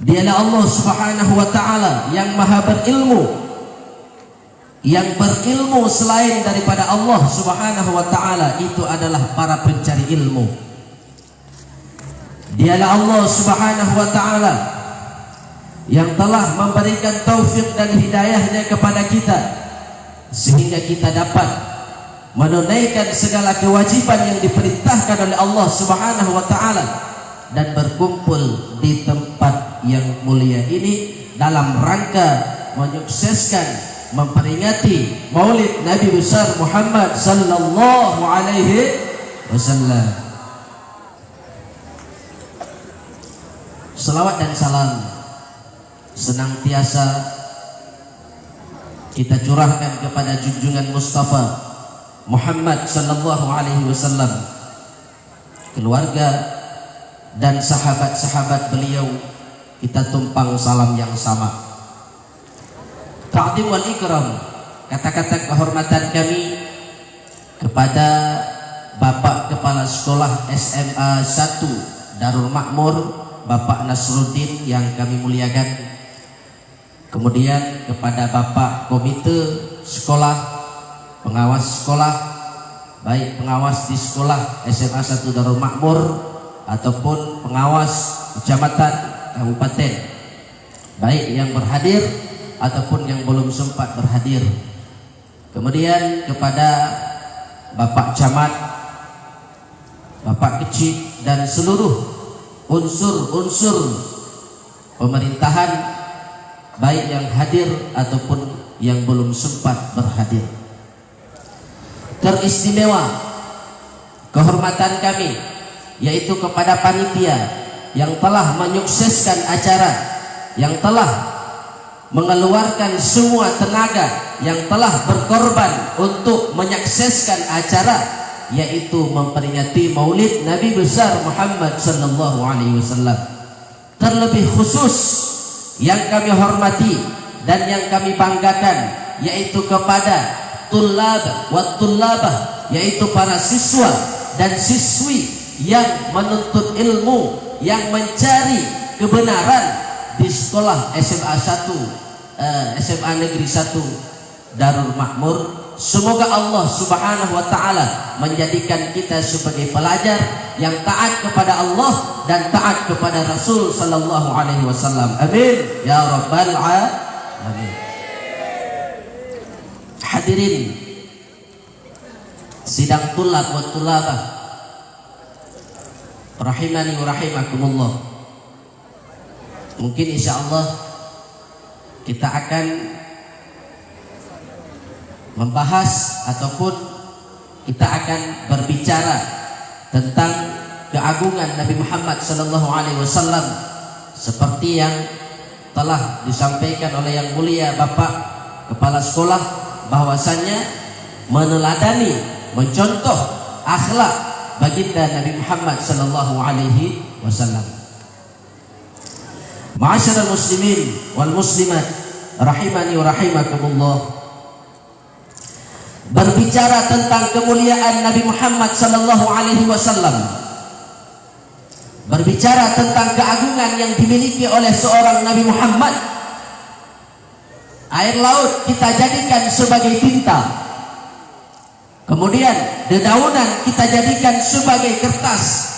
Dialah Allah Subhanahu wa ta'ala yang maha berilmu. Yang berilmu selain daripada Allah Subhanahu wa ta'ala itu adalah para pencari ilmu. Dialah Allah Subhanahu wa ta'ala yang telah memberikan taufik dan hidayahnya kepada kita, sehingga kita dapat menunaikan segala kewajiban yang diperintahkan oleh Allah Subhanahu wa ta'ala dan berkumpul di tempat yang mulia ini dalam rangka menyukseskan, memperingati Maulid Nabi besar Muhammad sallallahu alaihi wasallam. Selawat dan salam senantiasa kita curahkan kepada junjungan Mustafa Muhammad sallallahu alaihi wasallam, keluarga dan sahabat-sahabat beliau. Kita tumpang salam yang sama. Ta'zim wal ikram, kata-kata kehormatan kami kepada Bapak Kepala Sekolah SMA 1 Darul Makmur, Bapak Nasruddin yang kami muliakan. Kemudian kepada Bapak Komite Sekolah, pengawas sekolah, baik pengawas di sekolah SMA 1 Darul Makmur ataupun pengawas kecamatan, kabupaten, baik yang berhadir ataupun yang belum sempat berhadir. Kemudian kepada Bapak Camat, Bapak Kecil dan seluruh unsur-unsur pemerintahan, baik yang hadir ataupun yang belum sempat berhadir. Teristimewa kehormatan kami yaitu kepada panitia yang telah menyukseskan acara, yang telah mengeluarkan semua tenaga, yang telah berkorban untuk menyakseskan acara, yaitu memperingati Maulid Nabi besar Muhammad sallallahu alaihi wasallam. Terlebih khusus yang kami hormati dan yang kami banggakan yaitu kepada tullab wa tullabah, yaitu para siswa dan siswi yang menuntut ilmu, yang mencari kebenaran di sekolah SMA 1 SMA Negeri 1 Darul Makmur. Semoga Allah Subhanahu wa ta'ala menjadikan kita sebagai pelajar yang taat kepada Allah dan taat kepada Rasul sallallahu alaihi wasallam. Amin ya rabbal alamin. Hadirin sidang tulab wa tulabah rahimani wa rahimakumullah. Mungkin insyaallah kita akan membahas ataupun kita akan berbicara tentang keagungan Nabi Muhammad sallallahu alaihi wasallam seperti yang telah disampaikan oleh yang mulia Bapak Kepala Sekolah, bahwasannya meneladani, mencontoh akhlak baginda Nabi Muhammad sallallahu alaihi wasallam. Ma'asyiral muslimin wal muslimat rahimani wa rahimakumullah. Berbicara tentang kemuliaan Nabi Muhammad sallallahu alaihi wasallam, berbicara tentang keagungan yang dimiliki oleh seorang Nabi Muhammad. Air laut kita jadikan sebagai tinta, kemudian dedaunan kita jadikan sebagai kertas,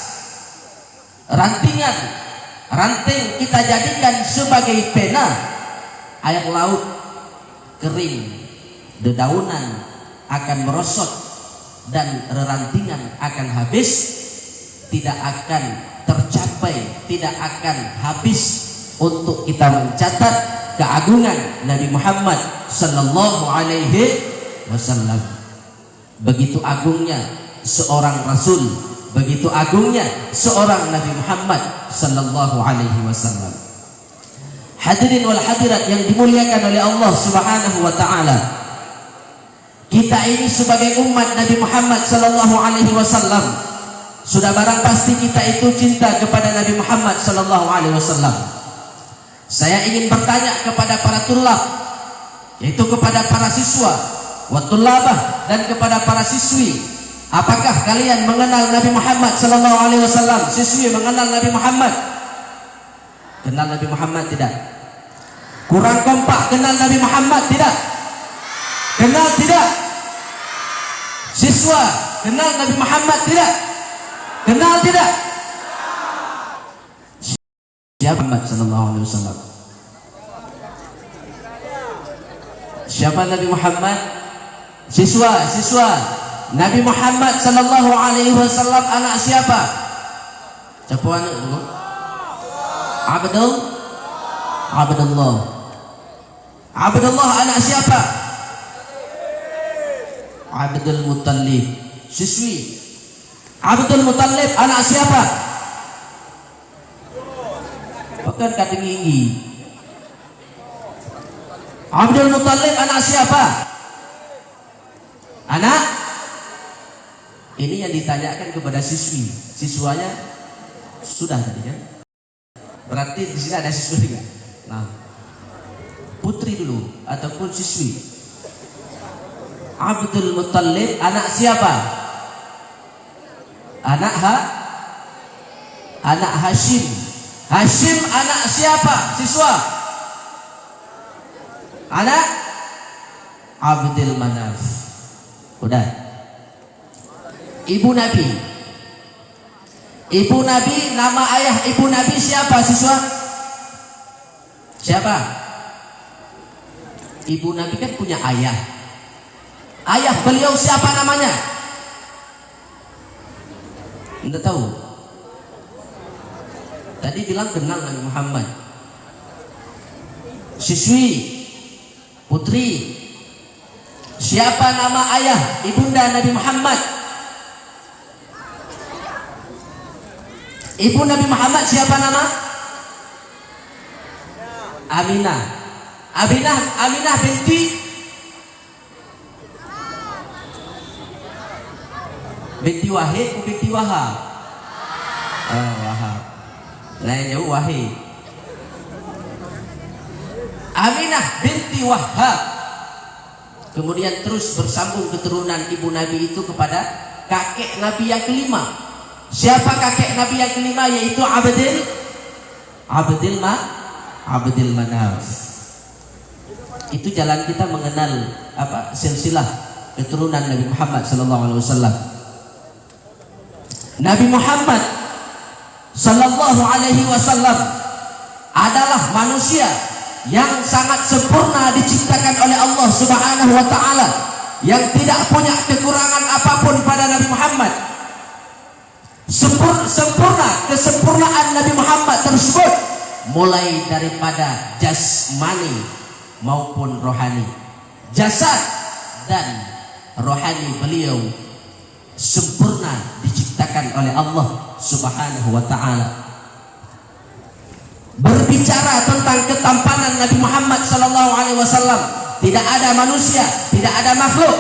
ranting kita jadikan sebagai pena. Air laut kering, dedaunan akan merosot dan rerantingan akan habis, tidak akan tercapai, tidak akan habis untuk kita mencatat keagungan Nabi Muhammad sallallahu alaihi wasallam. Begitu agungnya seorang Rasul, begitu agungnya seorang Nabi Muhammad sallallahu alaihi wasallam. Hadirin wal hadirat yang dimuliakan oleh Allah Subhanahu wa taala, kita ini sebagai umat Nabi Muhammad sallallahu alaihi wasallam sudah barang pasti kita itu cinta kepada Nabi Muhammad sallallahu alaihi wasallam. Saya ingin bertanya kepada para tulab, yaitu kepada para siswa, wa tullabah, dan kepada para siswi, apakah kalian mengenal Nabi Muhammad sallallahu alaihi wasallam? Siswi mengenal Nabi Muhammad? Kenal Nabi Muhammad tidak? Kurang kompak kenal Nabi Muhammad tidak? Kenal tidak? Siswa kenal Nabi Muhammad tidak? Kenal tidak? Siapa Muhammad sallallahu alaihi wasallam? Siapa Nabi Muhammad? Siswa Nabi Muhammad sallallahu alaihi wasallam anak siapa? Siapa anak dulu? Abdullah anak siapa? Abdul Muttalib. Siswi Abdul Muttalib anak siapa? Bukan kata gigi. Abdul Muttalib anak siapa? Anak? Ini yang ditanyakan kepada siswanya sudah tadi kan? Berarti di sini ada siswi juga. Nah, putri dulu ataupun siswi. Abdul Muttalib anak siapa? Anak Hashim. Hashim anak siapa? Siswa. Anak Abdul Manaf. Udah. Ibu Nabi. Ibu Nabi, nama ayah ibu Nabi siapa siswa? Siapa? Ibu Nabi kan punya ayah. Ayah beliau siapa namanya? Anda tahu? Tadi bilang kenal Nabi Muhammad. Siswi, putri, siapa nama ayah ibunda Nabi Muhammad? Ibu Nabi Muhammad siapa nama? Aminah. Aminah binti Wahid atau binti Wahab? Wahab. Lain jauh Wahid. Aminah binti Wahab. Kemudian terus bersambung keturunan ibu Nabi itu kepada kakek Nabi yang kelima. Siapa kakek Nabi yang kelima? Yaitu Abdul Manaf. Itu jalan kita mengenal silsilah keturunan Nabi Muhammad sallallahu alaihi wasallam. Nabi Muhammad sallallahu alaihi wasallam adalah manusia yang sangat sempurna diciptakan oleh Allah Subhanahu wa taala, yang tidak punya kekurangan apapun pada Nabi Muhammad. Sempurna kesempurnaan Nabi Muhammad tersebut mulai daripada jasmani maupun rohani. Jasad dan rohani beliau sempurna diciptakan oleh Allah Subhanahu wa taala. Berbicara tentang ketampanan Nabi Muhammad sallallahu alaihi wasallam, tidak ada manusia, tidak ada makhluk,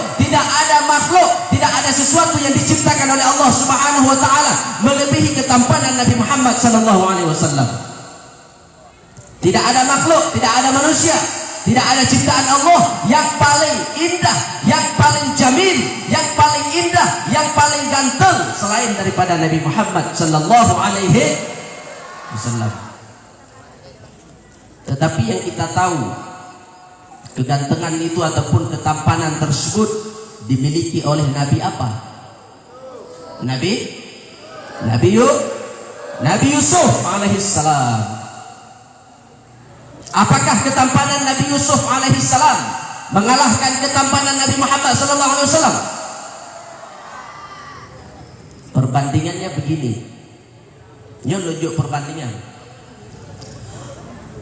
tidak ada sesuatu yang diciptakan oleh Allah Subhanahu wa taala melebihi ketampanan Nabi Muhammad sallallahu alaihi wasallam. Tidak ada makhluk, tidak ada manusia, tidak ada ciptaan Allah yang paling indah, yang paling jamil, yang paling indah, yang paling ganteng selain daripada Nabi Muhammad sallallahu alaihi wasallam. Tetapi yang kita tahu, kegantengan itu ataupun ketampanan tersebut dimiliki oleh Nabi apa? Nabi Yusuf alaihissalam. Apakah ketampanan Nabi Yusuf alaihissalam mengalahkan ketampanan Nabi Muhammad sallallahu alaihi wasallam? Perbandingannya begini. Nyelunjuk perbandingan.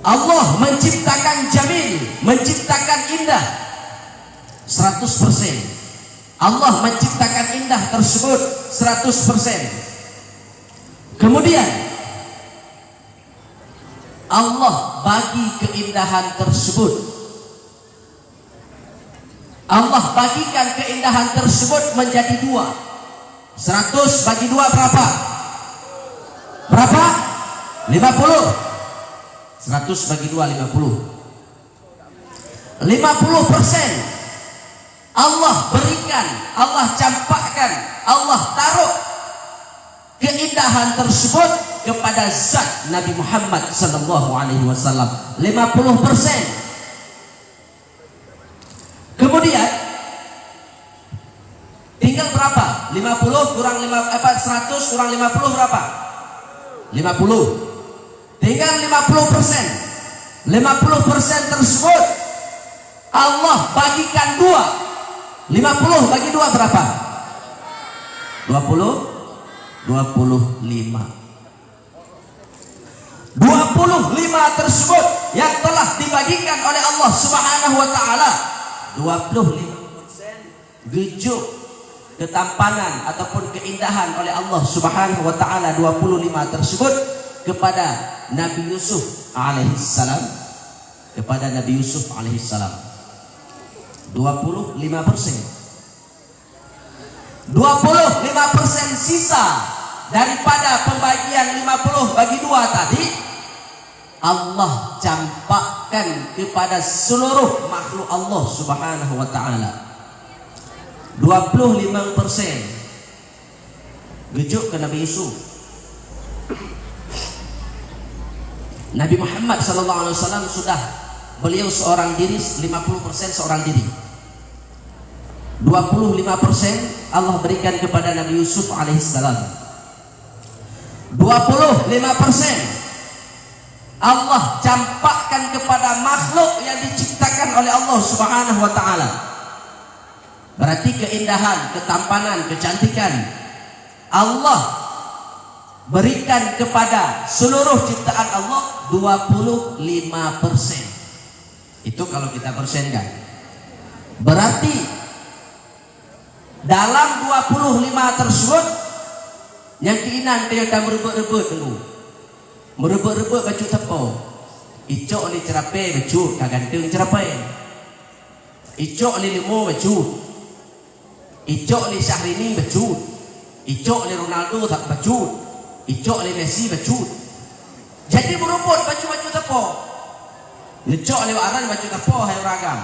Allah menciptakan jamil, menciptakan indah 100%. Allah menciptakan indah tersebut 100%. Kemudian Allah bagi keindahan tersebut. Allah bagikan keindahan tersebut menjadi dua. 100 bagi 2 berapa? Berapa? 50. 100 bagi 2 50. 50% Allah berikan, Allah campakkan, Allah taruh keindahan tersebut kepada zat Nabi Muhammad sallallahu alaihi wasallam 50%. Kemudian tinggal berapa? 50 kurang 100 kurang 50 berapa? 50. Tinggal 50%. 50% tersebut Allah bagikan 2. 50 bagi 2 berapa? 20. 25 tersebut yang telah dibagikan oleh Allah Subhanahu wa taala, 25% gejuk ketampanan ataupun keindahan oleh Allah Subhanahu wa taala, 25 tersebut kepada Nabi Yusuf alaihissalam, kepada Nabi Yusuf alaihissalam 25%. 25% sisa daripada pembagian 50 bagi 2 tadi Allah campakkan kepada seluruh makhluk Allah Subhanahu wa taala. 25% gejuk ke Nabi Yusuf. Nabi Muhammad sallallahu alaihi wasallam sudah beliau seorang diri, 50% seorang diri. 25% Allah berikan kepada Nabi Yusuf alaihissalam. 25% Allah campakkan kepada makhluk yang diciptakan oleh Allah Subhanahu wa taala. Berarti keindahan, ketampanan, kecantikan Allah berikan kepada seluruh ciptaan Allah 25%. Itu kalau kita persenkan. Berarti dalam 25 tersebut yang keinginan dia akan merebut-rebut dulu. Merebut-rebut baju tepung. Icok ni cerapai baju kagantung cerapai. Icok ni limo baju. Icok ni Syahrini baju. Icok ni Ronaldo tak baju. Icok ni Messi baju. Jadi merebut baju-baju tepung. Icok ni Aran baju tepung hai ragam.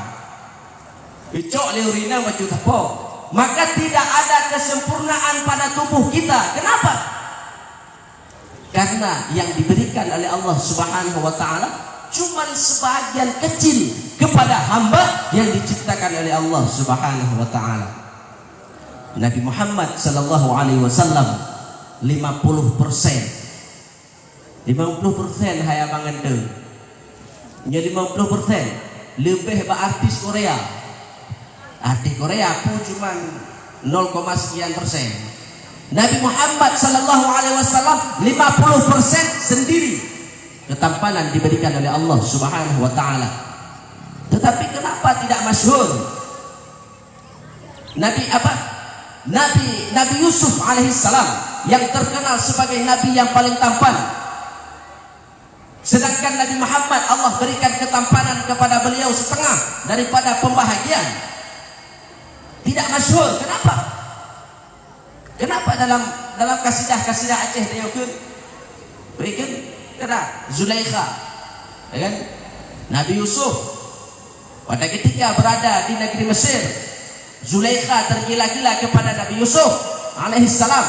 Icok ni Urina baju tepung. Maka tidak ada kesempurnaan pada tubuh kita. Kenapa? Karena yang diberikan oleh Allah Subhanahu wa taala cuma sebagian kecil kepada hamba yang diciptakan oleh Allah Subhanahu wa taala. Nabi Muhammad sallallahu alaihi wasallam 50%. 50% haya bangan tu. Nya 50% lebih ba artis Korea. Artis Korea pun cuma 0, sekian persen. Nabi Muhammad sallallahu alaihi wasallam 50% sendiri ketampanan diberikan oleh Allah Subhanahu wa taala. Tetapi kenapa tidak masyhur? Nabi Yusuf alaihissalam yang terkenal sebagai nabi yang paling tampan. Sedangkan Nabi Muhammad Allah berikan ketampanan kepada beliau setengah daripada pembahagian. Tidak masyhur. Kenapa? Kenapa dalam kasidah-kasidah Aceh dia berikan kata Zulaikha, ya kan? Nabi Yusuf pada ketika berada di negeri Mesir, Zulaikha tergila-gila kepada Nabi Yusuf alaihissalam,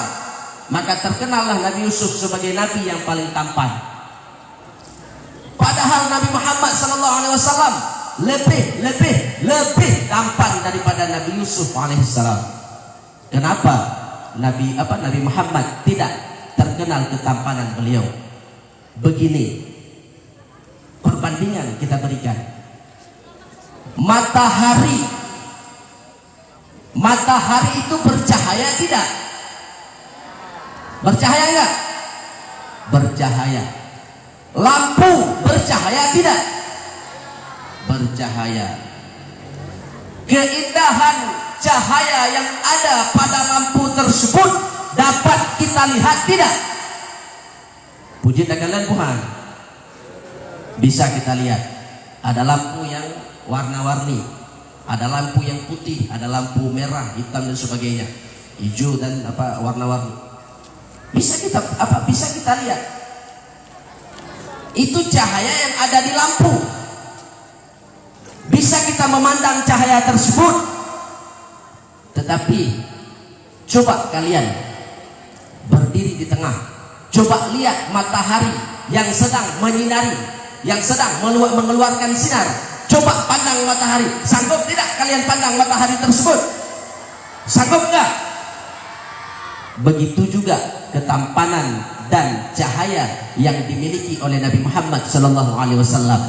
maka terkenallah Nabi Yusuf sebagai nabi yang paling tampan. Padahal Nabi Muhammad sallallahu alaihi wasallam lebih tampan daripada Nabi Yusuf alaihissalam. Kenapa? Nabi Muhammad tidak terkenal ketampanan beliau. Begini perbandingan kita berikan. Matahari itu bercahaya tidak? Bercahaya enggak? Bercahaya. Lampu bercahaya tidak? Bercahaya. Keindahan cahaya yang ada pada lampu tersebut dapat kita lihat tidak? Puji tangan Tuhan. Bisa kita lihat. Ada lampu yang warna-warni, ada lampu yang putih, ada lampu merah, hitam dan sebagainya, hijau dan warna-warni. Bisa kita lihat. Itu cahaya yang ada di lampu. Bisa kita memandang cahaya tersebut. Tetapi coba kalian berdiri di tengah Coba lihat matahari yang sedang menyinari, yang sedang mengeluarkan sinar. Coba pandang matahari. Sanggup tidak kalian pandang matahari tersebut? Sanggup enggak? Begitu juga ketampanan dan cahaya yang dimiliki oleh Nabi Muhammad sallallahu alaihi wasallam.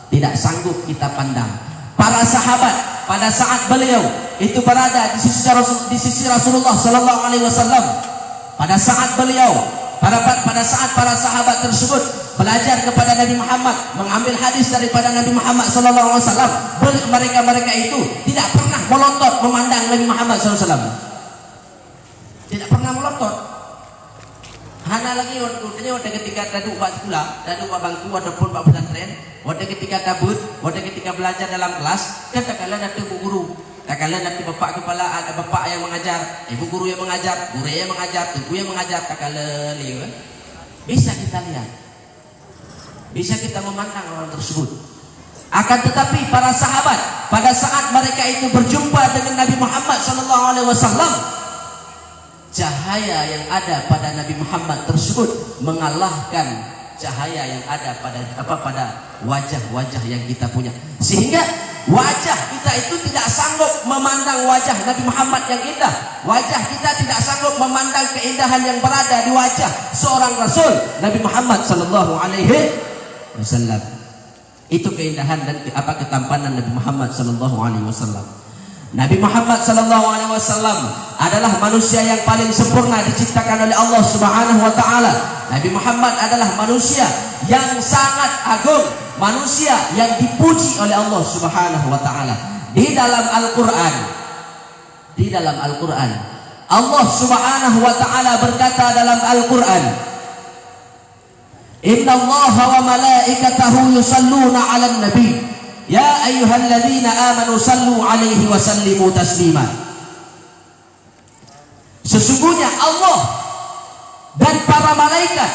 Tidak sanggup kita pandang. Para sahabat pada saat beliau itu berada di sisi Rasulullah sallallahu alaihi wasallam, pada saat beliau pada saat para sahabat tersebut belajar kepada Nabi Muhammad, mengambil hadis daripada Nabi Muhammad sallallahu alaihi wasallam, mereka itu tidak pernah melotot memandang Nabi Muhammad sallallahu alaihi wasallam. Tidak pernah melotot. Hana lagi waktu ketika duduk bak sekolah, duduk bak bangku ataupun bak pesantren, waktu ketika tabut, waktu ketika belajar dalam kelas, katakanlah nanti bu guru, katakanlah nanti bapak kepala, ada bapak yang mengajar, ibu guru yang mengajar, guru yang mengajar, ibu yang mengajar, katakanlah lihat. Bisa kita lihat, bisa kita memandang orang tersebut. Akan tetapi para sahabat pada saat mereka itu berjumpa dengan Nabi Muhammad SAW, cahaya yang ada pada Nabi Muhammad tersebut mengalahkan cahaya yang ada pada wajah-wajah yang kita punya, sehingga wajah kita itu tidak sanggup memandang wajah Nabi Muhammad yang indah. Wajah kita tidak sanggup memandang keindahan yang berada di wajah seorang Rasul Nabi Muhammad sallallahu alaihi wasallam. Itu keindahan dan ketampanan Nabi Muhammad sallallahu alaihi wasallam. Nabi Muhammad sallallahu alaihi wasallam adalah manusia yang paling sempurna diciptakan oleh Allah Subhanahu wa taala. Nabi Muhammad adalah manusia yang sangat agung, manusia yang dipuji oleh Allah Subhanahu wa taala. Di dalam Al-Qur'an, Allah Subhanahu wa taala berkata dalam Al-Qur'an, "Innallaha wa malaikatahu yusalluna 'alan nabi." Ya ayyuhalladzina amanu sallu alaihi wa sallimu taslima. Sesungguhnya Allah dan para malaikat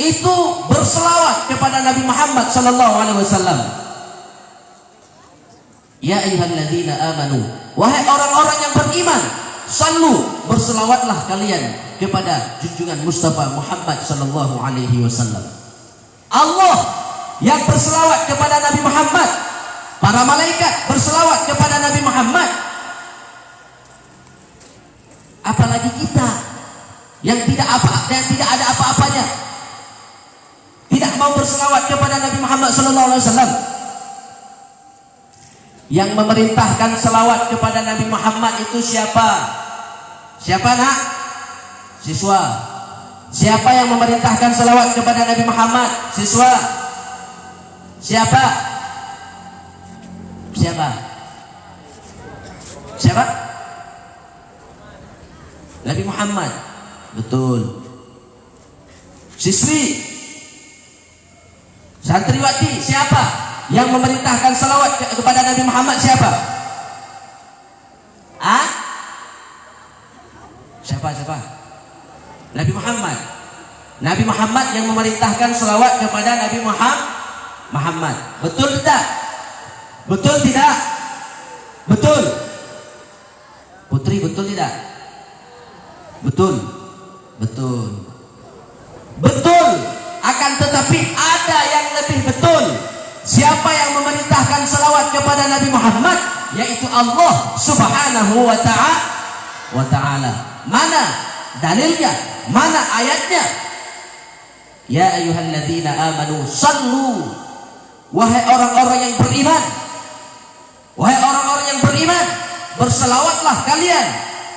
itu berselawat kepada Nabi Muhammad sallallahu alaihi wasallam. Ya ayyuhalladzina amanu, wahai orang-orang yang beriman, sallu, berselawatlah kalian kepada junjungan Mustafa Muhammad sallallahu alaihi wasallam. Allah yang berselawat kepada Nabi Muhammad, para malaikat berselawat kepada Nabi Muhammad. Apalagi kita yang tidak ada apa-apanya, tidak mau berselawat kepada Nabi Muhammad sallallahu alaihi wasallam. Yang memerintahkan selawat kepada Nabi Muhammad itu siapa? Siapa nak? Siswa. Siapa yang memerintahkan selawat kepada Nabi Muhammad? Siswa. Siapa? Siapa? Siapa? Nabi Muhammad. Betul. Siswi, santriwati, siapa yang memerintahkan salawat kepada Nabi Muhammad? Siapa? Siapa? Nabi Muhammad. Nabi Muhammad yang memerintahkan salawat kepada Nabi Muhammad. Betul tidak? Betul tidak? Betul. Putri, betul tidak? Betul. Betul. Akan tetapi ada yang lebih betul. Siapa yang memerintahkan salawat kepada Nabi Muhammad? Yaitu Allah Subhanahu wa ta'ala. Mana dalilnya? Mana ayatnya? Ya ayyuhalladzina amanu sallu, wahai orang-orang yang beriman, wahai orang-orang yang beriman, berselawatlah kalian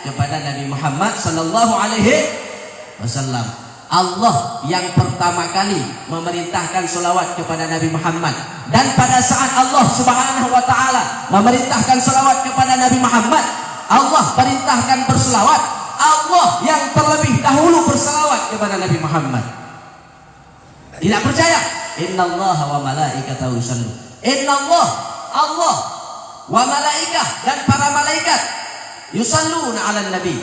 kepada Nabi Muhammad sallallahu alaihi wasallam. Allah yang pertama kali memerintahkan selawat kepada Nabi Muhammad, dan pada saat Allah Subhanahu wa taala memerintahkan selawat kepada Nabi Muhammad, Allah perintahkan berselawat. Allah yang terlebih dahulu berselawat kepada Nabi Muhammad. Tidak percaya? Innallaha wa malaikatahu yusallun. Allah wa malaikah, dan para malaikat yusalluna 'alan nabi.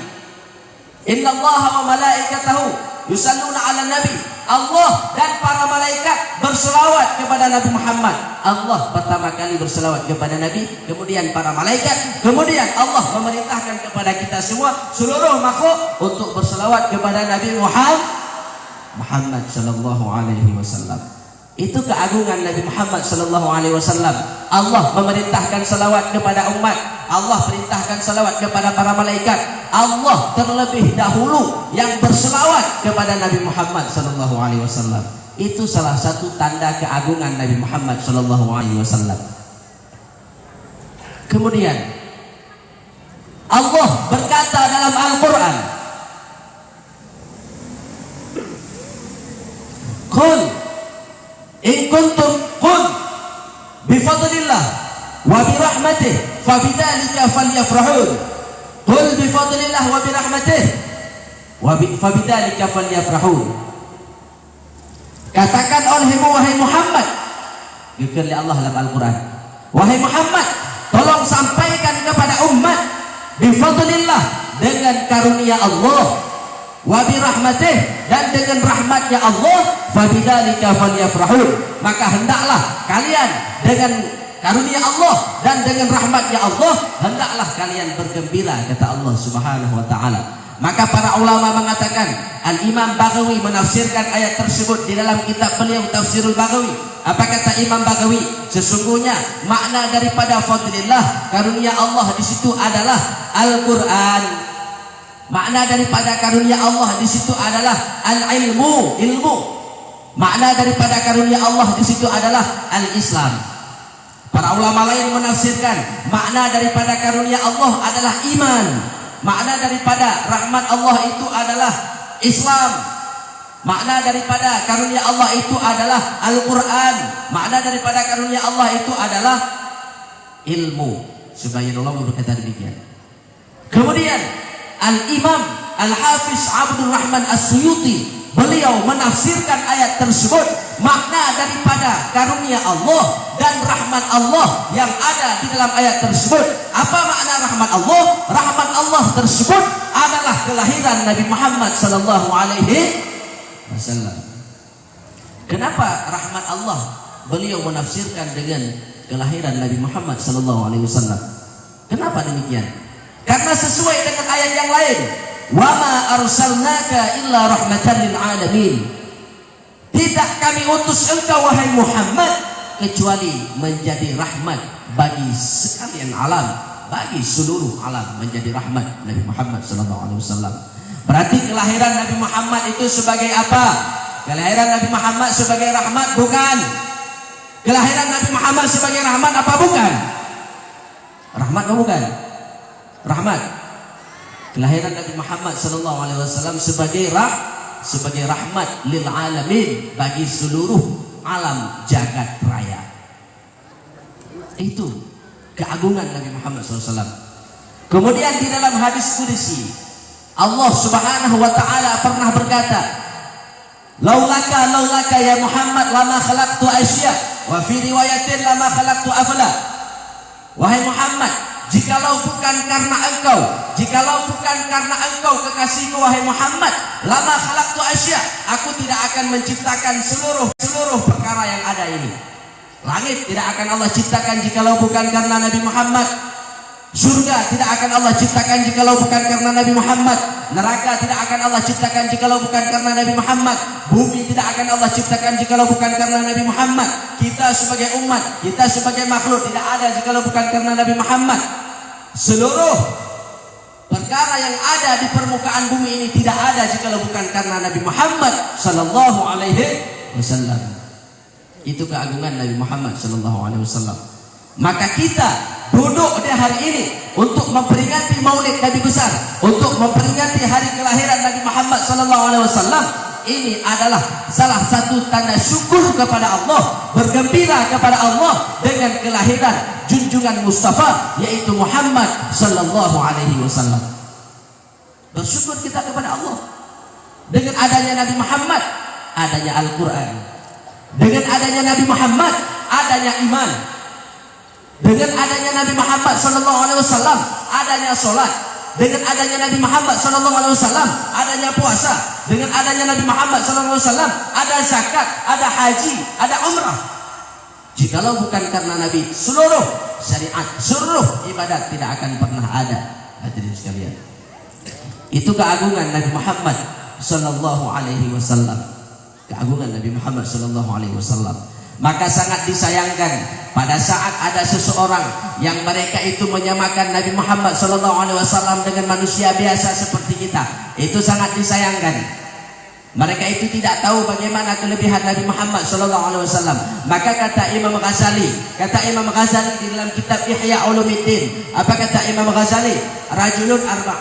Innallaha wa malaikatahu yusalluna 'alan nabi. Allah dan para malaikat berselawat kepada Nabi Muhammad. Allah pertama kali berselawat kepada Nabi, kemudian para malaikat, kemudian Allah memerintahkan kepada kita semua, seluruh makhluk, untuk berselawat kepada Nabi Muhammad sallallahu alaihi wasallam. Itu keagungan Nabi Muhammad sallallahu alaihi wasallam. Allah memerintahkan salawat kepada umat, Allah perintahkan salawat kepada para malaikat. Allah terlebih dahulu yang berselawat kepada Nabi Muhammad sallallahu alaihi wasallam. Itu salah satu tanda keagungan Nabi Muhammad sallallahu alaihi wasallam. Kemudian Allah berkata dalam Al-Qur'an, "Qul in kuntum qul bifadlillah wa birahmatih fabidzalika falyafrahun." Qul bifadlillah wa birahmatih fabidzalika falyafrahun. Katakan olehmu wahai Muhammad, dikir Allah dalam Al-Qur'an, wahai Muhammad, tolong sampaikan kepada umat, bifadlillah, dengan karunia Allah, wa birahmatih, dan dengan rahmatnya Allah, fabidzalika falyafrahun, maka hendaklah kalian dengan karunia Allah dan dengan rahmatnya Allah, hendaklah kalian bergembira, kata Allah Subhanahu wa taala. Maka para ulama mengatakan, Al-Imam Baghawi menafsirkan ayat tersebut di dalam kitab beliau Tafsirul Baghawi. Apa kata Imam Baghawi? Sesungguhnya makna daripada fadlillah, karunia Allah di situ adalah Al-Qur'an. Makna daripada karunia Allah di situ adalah al-ilmu, ilmu. Makna daripada karunia Allah di situ adalah al-Islam. Para ulama lain menafsirkan makna daripada karunia Allah adalah iman. Makna daripada rahmat Allah itu adalah Islam. Makna daripada karunia Allah itu adalah Al-Quran. Makna daripada karunia Allah itu adalah ilmu. Subhanallah berkata demikian. Kemudian Al-Imam Al-Hafiz Abdul Rahman As-Suyuti, beliau menafsirkan ayat tersebut, makna daripada karunia Allah dan rahmat Allah yang ada di dalam ayat tersebut. Apa makna rahmat Allah? Rahmat Allah tersebut adalah kelahiran Nabi Muhammad sallallahu alaihi wasallam. Kenapa rahmat Allah beliau menafsirkan dengan kelahiran Nabi Muhammad sallallahu alaihi wasallam? Kenapa demikian? Karena sesuai dengan ayat yang lain, wa ma arsalnaka illa rahmatan lil alamin. Tidak kami utus engkau wahai Muhammad kecuali menjadi rahmat bagi sekalian alam, bagi seluruh alam, menjadi rahmat Nabi Muhammad sallallahu alaihi wasallam. Berarti kelahiran Nabi Muhammad itu sebagai apa? Kelahiran Nabi Muhammad sebagai rahmat bukan? Kelahiran Nabi Muhammad sebagai rahmat apa bukan? Rahmat apa bukan? Rahmat. Kelahiran Nabi Muhammad sallallahu alaihi wasallam sebagai rahmat lil alamin, bagi seluruh alam jagat raya. Itu keagungan Nabi Muhammad SAW. Kemudian di dalam hadis qudsi Allah Subhanahu wa taala pernah berkata, laulaka ya Muhammad lama khalaqtu asya, wa fi riwayatin lama khalaqtu afla. Wahai Muhammad, jikalau bukan karena engkau, kekasihku wahai Muhammad, lama khalaqtu asya, aku tidak akan menciptakan seluruh perkara yang ada ini. Langit tidak akan Allah ciptakan jikalau bukan karena Nabi Muhammad. Surga tidak akan Allah ciptakan jikalau bukan karena Nabi Muhammad. Neraka tidak akan Allah ciptakan jikalau bukan karena Nabi Muhammad. Bumi tidak akan Allah ciptakan jikalau bukan karena Nabi Muhammad. Kita sebagai umat, kita sebagai makhluk tidak ada jikalau bukan karena Nabi Muhammad. Seluruh perkara yang ada di permukaan bumi ini tidak ada jikalau bukan karena Nabi Muhammad sallallahu alaihi wasallam. Itu keagungan Nabi Muhammad sallallahu alaihi wasallam. Maka kita duduk di hari ini untuk memperingati Maulid Nabi besar, untuk memperingati hari kelahiran Nabi Muhammad sallallahu alaihi wasallam. Ini adalah salah satu tanda syukur kepada Allah, bergembira kepada Allah dengan kelahiran junjungan Mustafa yaitu Muhammad sallallahu alaihi wasallam. Bersyukur kita kepada Allah dengan adanya Nabi Muhammad, adanya Al-Qur'an. Dengan adanya Nabi Muhammad, adanya iman. Dengan adanya Nabi Muhammad sallallahu alaihi wasallam, adanya salat. Dengan adanya Nabi Muhammad sallallahu alaihi wasallam, adanya puasa. Dengan adanya Nabi Muhammad sallallahu alaihi wasallam, ada zakat, ada haji, ada umrah. Jikalau bukan karena Nabi, seluruh syariat, seluruh ibadat tidak akan pernah ada. Hadirin sekalian, itu keagungan Nabi Muhammad sallallahu alaihi wasallam. keagungan Nabi Muhammad sallallahu alaihi wasallam. Maka sangat disayangkan pada saat ada seseorang yang mereka itu menyamakan Nabi Muhammad sallallahu alaihi wasallam dengan manusia biasa seperti kita. Itu sangat disayangkan. Mereka itu tidak tahu bagaimana kelebihan Nabi Muhammad sallallahu alaihi wasallam. Maka kata Imam Ghazali di dalam kitab Ihya Ulumuddin, apa kata Imam Ghazali? Rajulun arba'.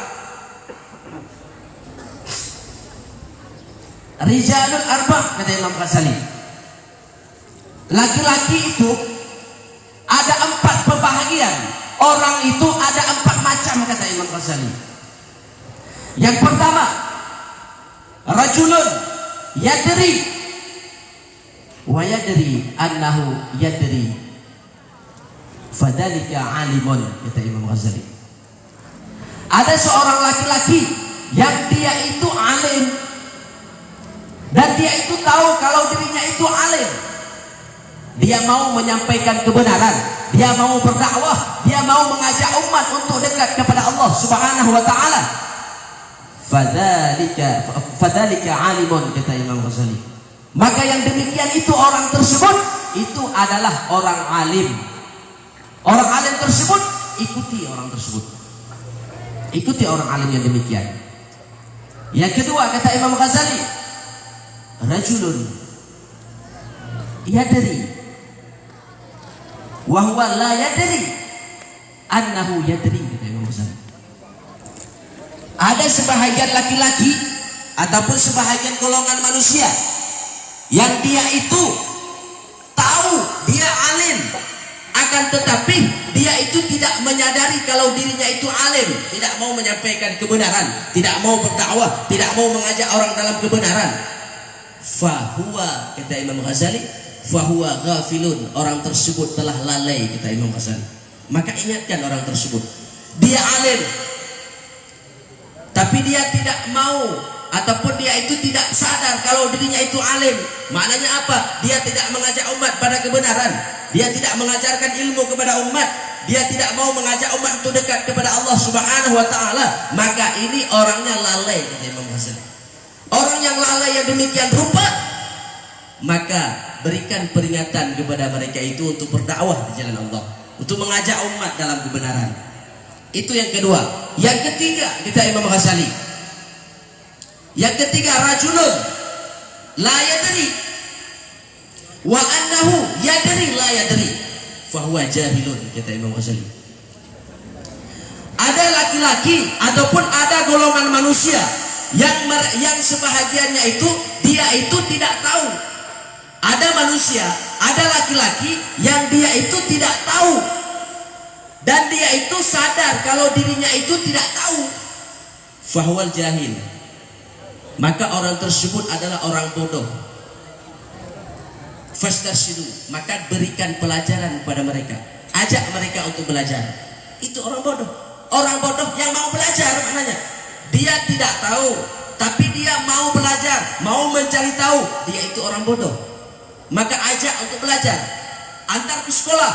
Rijalun arba', kata Imam Ghazali. Laki-laki itu ada 4 pembahagian. Orang itu ada 4 macam, kata Imam Ghazali. Yang pertama, rajulun yadri wa yadri annahu yadri fadhalika alimun, kata Imam Ghazali. Ada seorang laki-laki yang dia itu alim dan dia itu tahu kalau dirinya itu alim. Dia mau menyampaikan kebenaran, dia mau berdakwah, dia mau mengajak umat untuk dekat kepada Allah Subhanahu wa taala. Fadzalika alimun, kata Imam Ghazali. Maka yang demikian itu orang tersebut itu adalah orang alim. Orang alim tersebut ikuti orang tersebut. Ikuti orang alim yang demikian. Yang kedua kata Imam Ghazali, rajulun yadri wa huwa la yadri annahu yadri, kata Imam Ghazali. Ada sebahagian laki-laki ataupun sebahagian golongan manusia yang dia itu tahu dia alim, akan tetapi dia itu tidak menyadari kalau dirinya itu alim, tidak mau menyampaikan kebenaran, tidak mau berdakwah, tidak mau mengajak orang dalam kebenaran. Fahuwa, kata Imam Ghazali, fahuwa ghafilun, orang tersebut telah lalai, kata Imam Ghazali. Maka ingatkan orang tersebut, dia alim tapi dia tidak mau ataupun dia itu tidak sadar kalau dirinya itu alim. Maknanya apa? Dia tidak mengajak umat pada kebenaran, dia tidak mengajarkan ilmu kepada umat, dia tidak mau mengajak umat untuk dekat kepada Allah Subhanahu wa taala. Maka ini orangnya lalai, kata Imam Ghazali. Orang yang lalai yang demikian rupa, maka berikan peringatan kepada mereka itu untuk berdakwah di jalan Allah, untuk mengajak umat dalam kebenaran. Itu yang kedua. Yang ketiga kata Imam Ghazali, yang ketiga rajulun la yadri wa annahu yadri la yadri fahuwa jahilun, kata Imam Ghazali. Ada laki-laki ataupun ada golongan manusia yang sebahagiannya itu dia itu tidak tahu. Ada manusia, ada laki-laki yang dia itu tidak tahu dan dia itu sadar kalau dirinya itu tidak tahu. Fahuwal jahil, maka orang tersebut adalah orang bodoh. Fastarshidu, maka berikan pelajaran kepada mereka, ajak mereka untuk belajar. Itu orang bodoh. Orang bodoh yang mau belajar, maknanya dia tidak tahu tapi dia mau belajar, mau mencari tahu, dia itu orang bodoh. Maka ajak untuk belajar, antar ke sekolah,